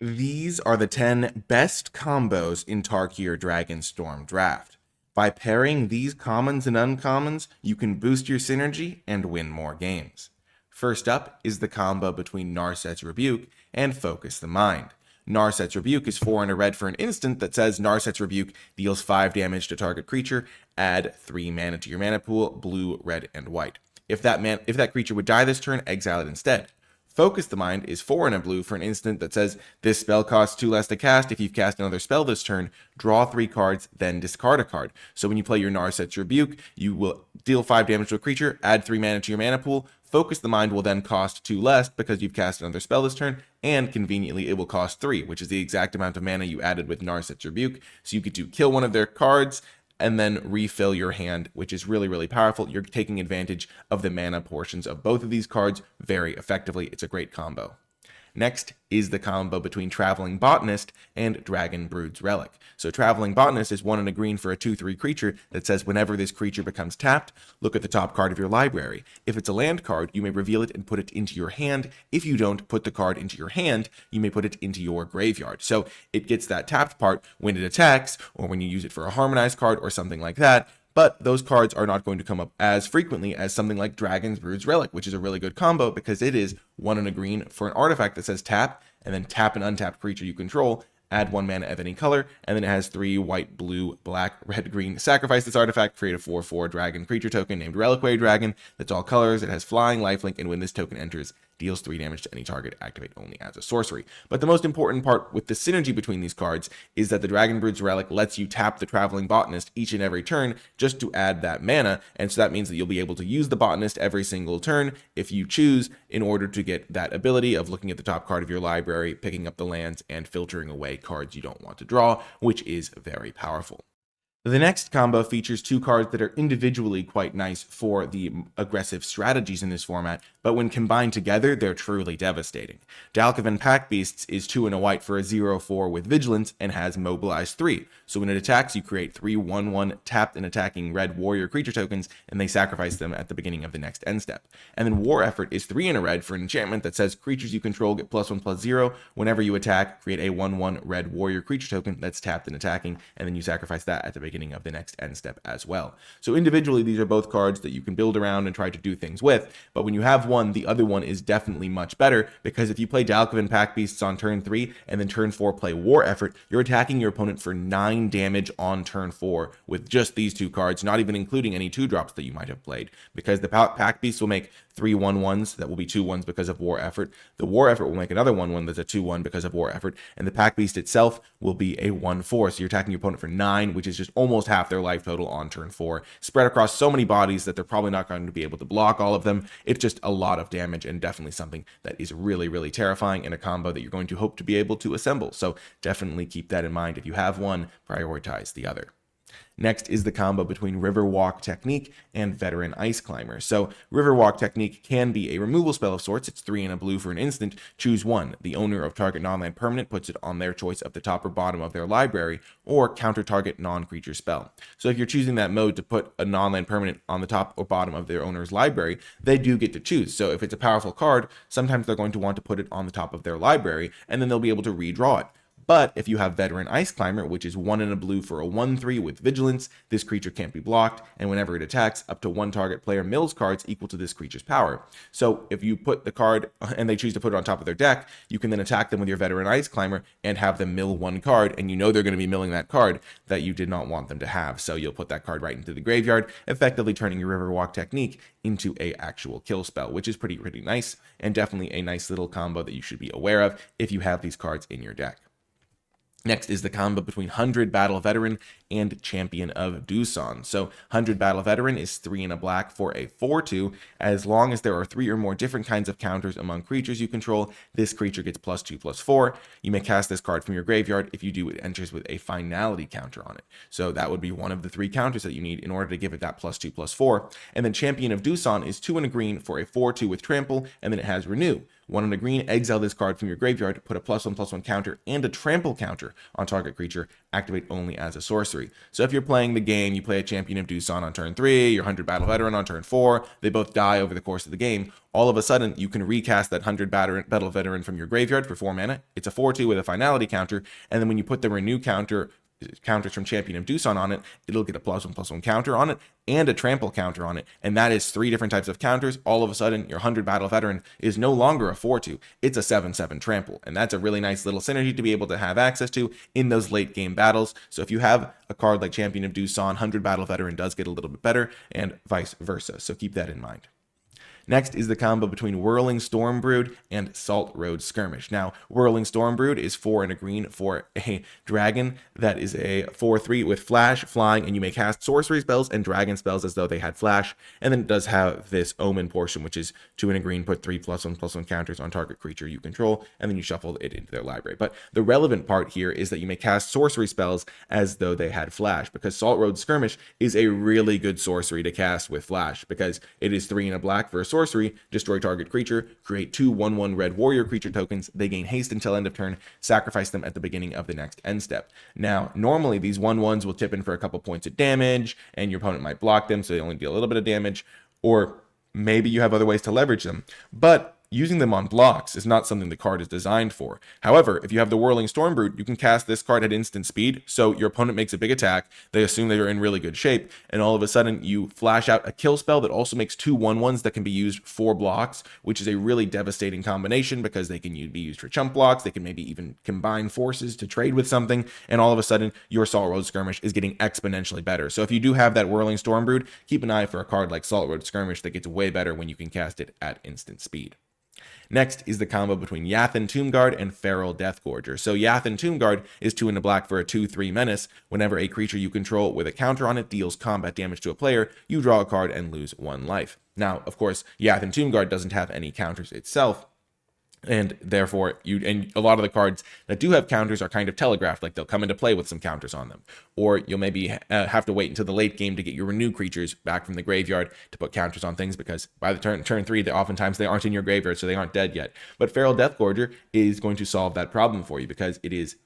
These are the 10 best combos in Tarkir Dragonstorm draft. By pairing these commons and uncommons, you can boost your synergy and win more games. First up is the combo between Narset's Rebuke and Focus the Mind. Narset's Rebuke is 4 and a red for an instant that says Narset's Rebuke deals 5 damage to target creature, add 3 mana to your mana pool, blue, red, and white. If that creature would die this turn, exile it instead. Focus the Mind is 4 and a blue for an instant that says this spell costs 2 less to cast. If you've cast another spell this turn, draw 3 cards, then discard a card. So when you play your Narset's Rebuke, you will deal 5 damage to a creature, add 3 mana to your mana pool. Focus the Mind will then cost 2 less because you've cast another spell this turn, and conveniently it will cost 3, which is the exact amount of mana you added with Narset's Rebuke. So you get to kill one of their cards and then refill your hand, which is really, really powerful. You're taking advantage of the mana portions of both of these cards very effectively. It's a great combo. Next is the combo between Traveling Botanist and Dragon Brood's Relic. So Traveling Botanist is 1 and a green for a 2/3 creature that says whenever this creature becomes tapped, look at the top card of your library. If it's a land card, you may reveal it and put it into your hand. If you don't put the card into your hand, you may put it into your graveyard. So it gets that tapped part when it attacks, or when you use it for a harmonized card or something like that. But those cards are not going to come up as frequently as something like Dragon Brood's Relic, which is a really good combo because it is 1 and a green for an artifact that says tap, and then tap an untapped creature you control, add 1 mana of any color, and then it has 3 white, blue, black, red, green. Sacrifice this artifact, create a 4/4 dragon creature token named Reliquary Dragon that's all colors. It has flying, lifelink, and when this token enters, deals 3 damage to any target, activate only as a sorcery. But the most important part with the synergy between these cards is that the Dragon Brood's Relic lets you tap the Traveling Botanist each and every turn just to add that mana, and so that means that you'll be able to use the Botanist every single turn if you choose, in order to get that ability of looking at the top card of your library, picking up the lands, and filtering away cards you don't want to draw, which is very powerful. The next combo features 2 cards that are individually quite nice for the aggressive strategies in this format, but when combined together, they're truly devastating. Dalkavan Pack Beasts is 2 and a white for a 0/4 with Vigilance and has Mobilize 3. So when it attacks, you create 3 1/1 tapped and attacking red warrior creature tokens, and they sacrifice them at the beginning of the next end step. And then War Effort is 3 and a red for an enchantment that says creatures you control get +1/+0. Whenever you attack, create a 1/1 red warrior creature token that's tapped and attacking, and then you sacrifice that at the beginning of the next end step as well. So individually, these are both cards that you can build around and try to do things with, but when you have one, the other one is definitely much better, because if you play Dalkavan Pack Beasts on turn 3 and then turn 4 play War Effort, you're attacking your opponent for 9 damage on turn 4 with just these 2 cards, not even including any 2-drops that you might have played, because the Pack Beasts will make 3 1/1s that will be 2/1s because of War Effort. The War Effort will make another 1/1 that's a 2/1 because of War Effort, and the Pack Beast itself will be a 1/4. So you're attacking your opponent for 9, which is just almost half their life total on turn 4, spread across so many bodies that they're probably not going to be able to block all of them. It's just a lot of damage, and definitely something that is really, really terrifying, in a combo that you're going to hope to be able to assemble. So definitely keep that in mind. If you have one, prioritize the other. Next is the combo between Riverwalk Technique and Veteran Ice Climber. So Riverwalk Technique can be a removal spell of sorts. It's 3 and a blue for an instant. Choose one. The owner of target non-land permanent puts it on their choice of the top or bottom of their library, or counter target non-creature spell. So if you're choosing that mode to put a non-land permanent on the top or bottom of their owner's library, they do get to choose. So if it's a powerful card, sometimes they're going to want to put it on the top of their library, and then they'll be able to redraw it. But if you have Veteran Ice Climber, which is 1 and a blue for a 1/3 with Vigilance, this creature can't be blocked, and whenever it attacks, up to 1 target player mills cards equal to this creature's power. So if you put the card, and they choose to put it on top of their deck, you can then attack them with your Veteran Ice Climber and have them mill 1 card, and you know they're going to be milling that card that you did not want them to have. So you'll put that card right into the graveyard, effectively turning your Riverwalk Technique into a actual kill spell, which is pretty nice, and definitely a nice little combo that you should be aware of if you have these cards in your deck. Next is the combo between 100 Battle Veteran and Champion of Doosan. So 100 Battle Veteran is 3 and a black for a 4/2. As long as there are 3 or more different kinds of counters among creatures you control, this creature gets +2/+4. You may cast this card from your graveyard. If you do, it enters with a finality counter on it. So that would be one of the 3 counters that you need in order to give it that +2/+4. And then Champion of Doosan is 2 and a green for a 4/2 with trample, and then it has Renew. 1 and a green, exile this card from your graveyard, put a +1/+1 counter and a trample counter on target creature, activate only as a sorcery. So if you're playing the game, you play a Champion of Doosan on turn 3, your 100 Battle Veteran on turn 4, they both die over the course of the game, all of a sudden you can recast that 100 Battle Veteran from your graveyard for 4 mana. It's a 4/2 with a finality counter, and then when you put the renew counters from Champion of Doosan on it, it'll get a +1/+1 counter on it and a trample counter on it, and that is 3 different types of counters. All of a sudden your 100 Battle Veteran is no longer a 4/2, it's a 7/7 trample, and that's a really nice little synergy to be able to have access to in those late game battles. So if you have a card like Champion of Doosan, 100 Battle Veteran does get a little bit better, and vice versa, so keep that in mind. Next is the combo between Whirling Stormbrood and Salt Road Skirmish. Now, Whirling Stormbrood is 4 and a green for a dragon that is a 4/3 with flash, flying, and you may cast sorcery spells and dragon spells as though they had flash. And then it does have this omen portion, which is 2 and a green, put 3 +1/+1 counters on target creature you control, and then you shuffle it into their library. But the relevant part here is that you may cast sorcery spells as though they had flash, because Salt Road Skirmish is a really good sorcery to cast with flash, because it is 3 and a black for a sorcery, destroy target creature, create 2 1/1 red warrior creature tokens, they gain haste until end of turn, sacrifice them at the beginning of the next end step. Now, normally these 1/1s will tip in for a couple points of damage, and your opponent might block them, so they only deal a little bit of damage, or maybe you have other ways to leverage them. But using them on blocks is not something the card is designed for. However, if you have the Whirling Stormbrood, you can cast this card at instant speed, so your opponent makes a big attack, they assume that you're in really good shape, and all of a sudden you flash out a kill spell that also makes 2 1/1s that can be used for blocks, which is a really devastating combination because they can be used for chump blocks, they can maybe even combine forces to trade with something, and all of a sudden your Salt Road Skirmish is getting exponentially better. So if you do have that Whirling Stormbrood, keep an eye for a card like Salt Road Skirmish that gets way better when you can cast it at instant speed. Next is the combo between Yathen Tombguard and Feral Deathgorger. So Yathen Tombguard is 2 in a black for a 2/3 menace. Whenever a creature you control with a counter on it deals combat damage to a player, you draw a card and lose 1 life. Now, of course, Yathen Tombguard doesn't have any counters itself, and therefore and a lot of the cards that do have counters are kind of telegraphed, like they'll come into play with some counters on them, or you'll maybe have to wait until the late game to get your renew creatures back from the graveyard to put counters on things, because by the turn 3 oftentimes they aren't in your graveyard, so they aren't dead yet. But Feral Deathgorger is going to solve that problem for you, because it is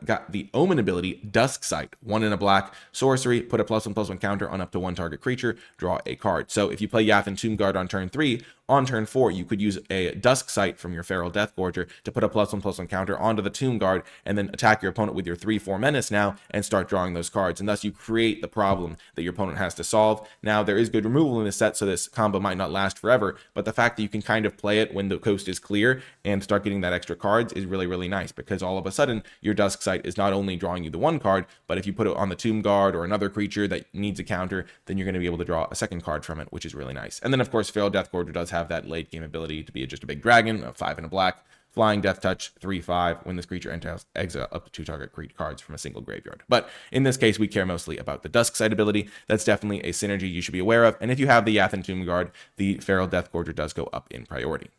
got the omen ability Dusk Sight, 1 in a black sorcery, put a +1/+1 counter on up to 1 target creature, draw a card. So if you play Yathen Tombguard on turn 3, on turn 4, you could use a Dusk Sight from your Feral Deathgorger to put a +1/+1 counter onto the Tombguard, and then attack your opponent with your 3/4 menace now, and start drawing those cards, and thus you create the problem that your opponent has to solve. Now, there is good removal in this set, so this combo might not last forever, but the fact that you can kind of play it when the coast is clear and start getting that extra cards is really, really nice, because all of a sudden, your Dusk Sight is not only drawing you the 1 card, but if you put it on the Tombguard or another creature that needs a counter, then you're going to be able to draw a second card from it, which is really nice. And then, of course, Feral Deathgorger does have that late game ability to be just a big dragon, a 5 in a black, flying death touch, 3/5. When this creature enters, exile up to 2 target cards from a single graveyard. But in this case, we care mostly about the Dusk Sight ability. That's definitely a synergy you should be aware of. And if you have the Yathen Tombguard, the Feral Deathgorger does go up in priority.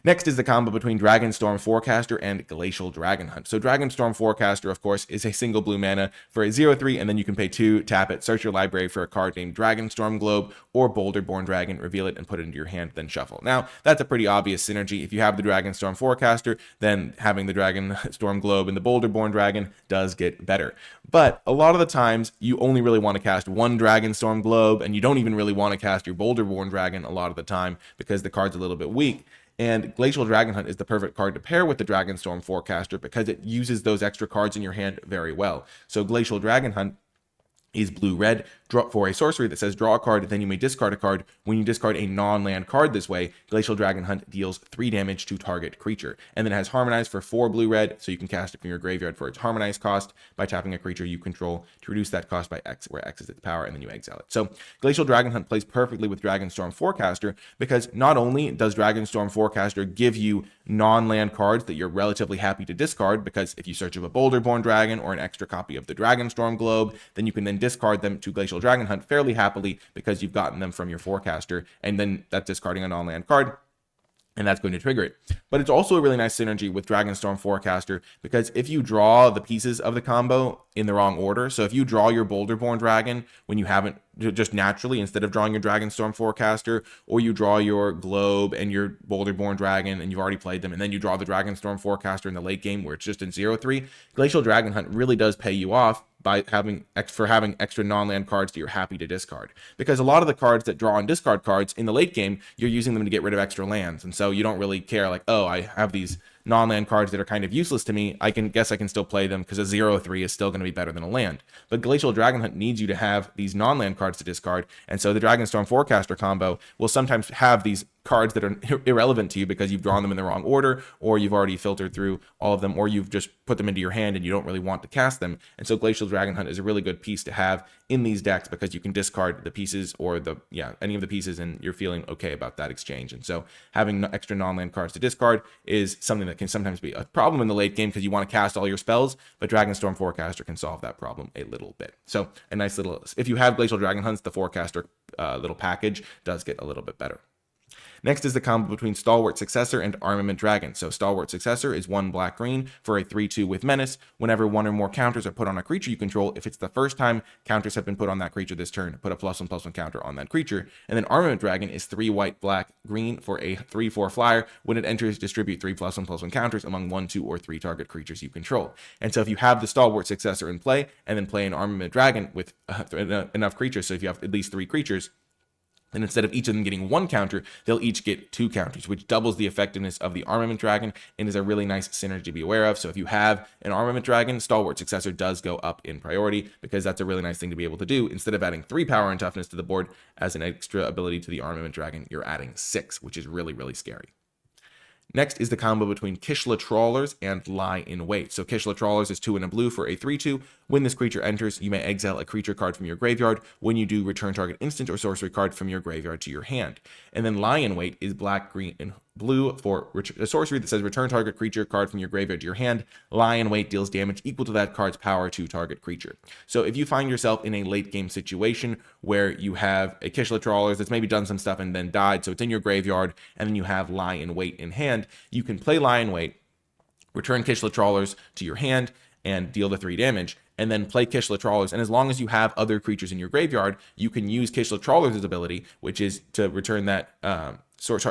Next is the combo between Dragonstorm Forecaster and Glacial Dragonhunt. So Dragonstorm Forecaster, of course, is a single blue mana for a 0/3, and then you can pay 2, tap it, search your library for a card named Dragonstorm Globe or Boulderborn Dragon, reveal it and put it into your hand, then shuffle. Now, that's a pretty obvious synergy. If you have the Dragonstorm Forecaster, then having the Dragonstorm Globe and the Boulderborn Dragon does get better. But a lot of the times, you only really want to cast one Dragonstorm Globe, and you don't even really want to cast your Boulderborn Dragon a lot of the time, because the card's a little bit weak. And Glacial Dragonhunt is the perfect card to pair with the Dragonstorm Forecaster, because it uses those extra cards in your hand very well. So Glacial Dragonhunt is blue-red for a sorcery that says draw a card, then you may discard a card. When you discard a non-land card this way, Glacial Dragonhunt deals 3 damage to target creature. And then it has Harmonize for 4 blue-red, so you can cast it from your graveyard for its Harmonize cost by tapping a creature you control to reduce that cost by X, where X is its power, and then you exile it. So Glacial Dragonhunt plays perfectly with Dragonstorm Forecaster, because not only does Dragonstorm Forecaster give you non-land cards that you're relatively happy to discard, because if you search up a Boulderborn Dragon or an extra copy of the Dragonstorm Globe, then you can then discard them to Glacial Dragonhunt fairly happily, because you've gotten them from your Forecaster, and then that's discarding a non-land card. and that's going to trigger it. But it's also a really nice synergy with Dragonstorm Forecaster, because if you draw the pieces of the combo in the wrong order, so if you draw your Boulderborn Dragon when you haven't, just naturally, instead of drawing your Dragonstorm Forecaster, or you draw your Globe and your Boulderborn Dragon and you've already played them, and then you draw the Dragonstorm Forecaster in the late game where it's just in 0-3, Glacial Dragon Hunt really does pay you off by having extra non-land cards that you're happy to discard. Because a lot of the cards that draw on discard cards in the late game, you're using them to get rid of extra lands, and so you don't really care, like, oh, I have these non-land cards that are kind of useless to me. I can still play them because a 0-3 is still going to be better than a land. But Glacial Dragon Hunt needs you to have these non-land cards to discard, and so the Dragonstorm Forecaster combo will sometimes have these cards that are irrelevant to you because you've drawn them in the wrong order, or you've already filtered through all of them, or you've just put them into your hand and you don't really want to cast them. And so Glacial Dragon Hunt is a really good piece to have in these decks because you can discard the pieces, or any of the pieces, and you're feeling okay about that exchange. And so having extra non-land cards to discard is something that can sometimes be a problem in the late game because you want to cast all your spells, but Dragonstorm Forecaster can solve that problem a little bit. So a nice little, if you have Glacial Dragon Hunts, the Forecaster little package does get a little bit better. Next is the combo between Stalwart Successor and Armament Dragon. So Stalwart Successor is 1 black-green for a 3/2 with Menace. Whenever 1 or more counters are put on a creature you control, if it's the first time counters have been put on that creature this turn, put a +1/+1 counter on that creature. And then Armament Dragon is 3 white, black, green for a 3/4 flyer. When it enters, distribute 3 +1/+1 counters among 1, 2, or 3 target creatures you control. And so if you have the Stalwart Successor in play, and then play an Armament Dragon with enough creatures, so if you have at least 3 creatures, and instead of each of them getting 1 counter, they'll each get 2 counters, which doubles the effectiveness of the Armament Dragon and is a really nice synergy to be aware of. So if you have an Armament Dragon, Stalwart Successor does go up in priority, because that's a really nice thing to be able to do. Instead of adding 3 power and toughness to the board as an extra ability to the Armament Dragon, you're adding 6, which is really, really scary. Next is the combo between Kishla Trawlers and Lie in Wait. So Kishla Trawlers is 2 and a blue for a 3/2. When this creature enters, you may exile a creature card from your graveyard. When you do, return target instant or sorcery card from your graveyard to your hand. And then Lie in Wait is black, green, and blue for a sorcery that says return target creature card from your graveyard to your hand. Lie in Wait deals damage equal to that card's power to target creature. So if you find yourself in a late game situation where you have a Kishla Trawlers that's maybe done some stuff and then died, so it's in your graveyard, and then you have Lie in Wait in hand, you can play Lie in Wait, return Kishla Trawlers to your hand, and deal the 3 damage, and then play Kishla Trawlers. And as long as you have other creatures in your graveyard, you can use Kishla Trawlers' ability, which is to return that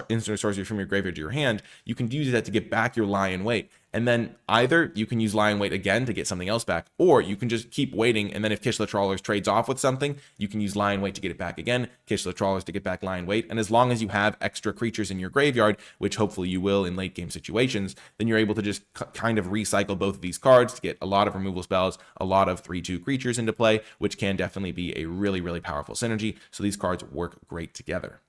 instant sorcery from your graveyard to your hand. You can use that to get back your Lie in Wait. And then either you can use Lie in Wait again to get something else back, or you can just keep waiting, and then if Kishla Trawlers trades off with something, you can use Lie in Wait to get it back again, Kishla Trawlers to get back Lie in Wait. And as long as you have extra creatures in your graveyard, which hopefully you will in late game situations, then you're able to just kind of recycle both of these cards to get a lot of removal spells, a lot of 3/2 creatures into play, which can definitely be a really, really powerful synergy. So these cards work great together.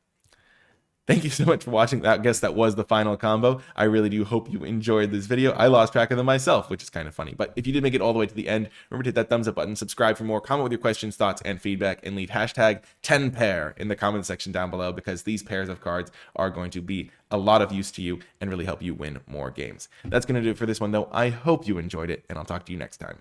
Thank you so much for watching. I guess that was the final combo. I really do hope you enjoyed this video. I lost track of them myself, which is kind of funny. But if you did make it all the way to the end, remember to hit that thumbs up button, subscribe for more, comment with your questions, thoughts, and feedback, and leave hashtag 10pair in the comment section down below, because these pairs of cards are going to be a lot of use to you and really help you win more games. That's going to do it for this one, though. I hope you enjoyed it, and I'll talk to you next time.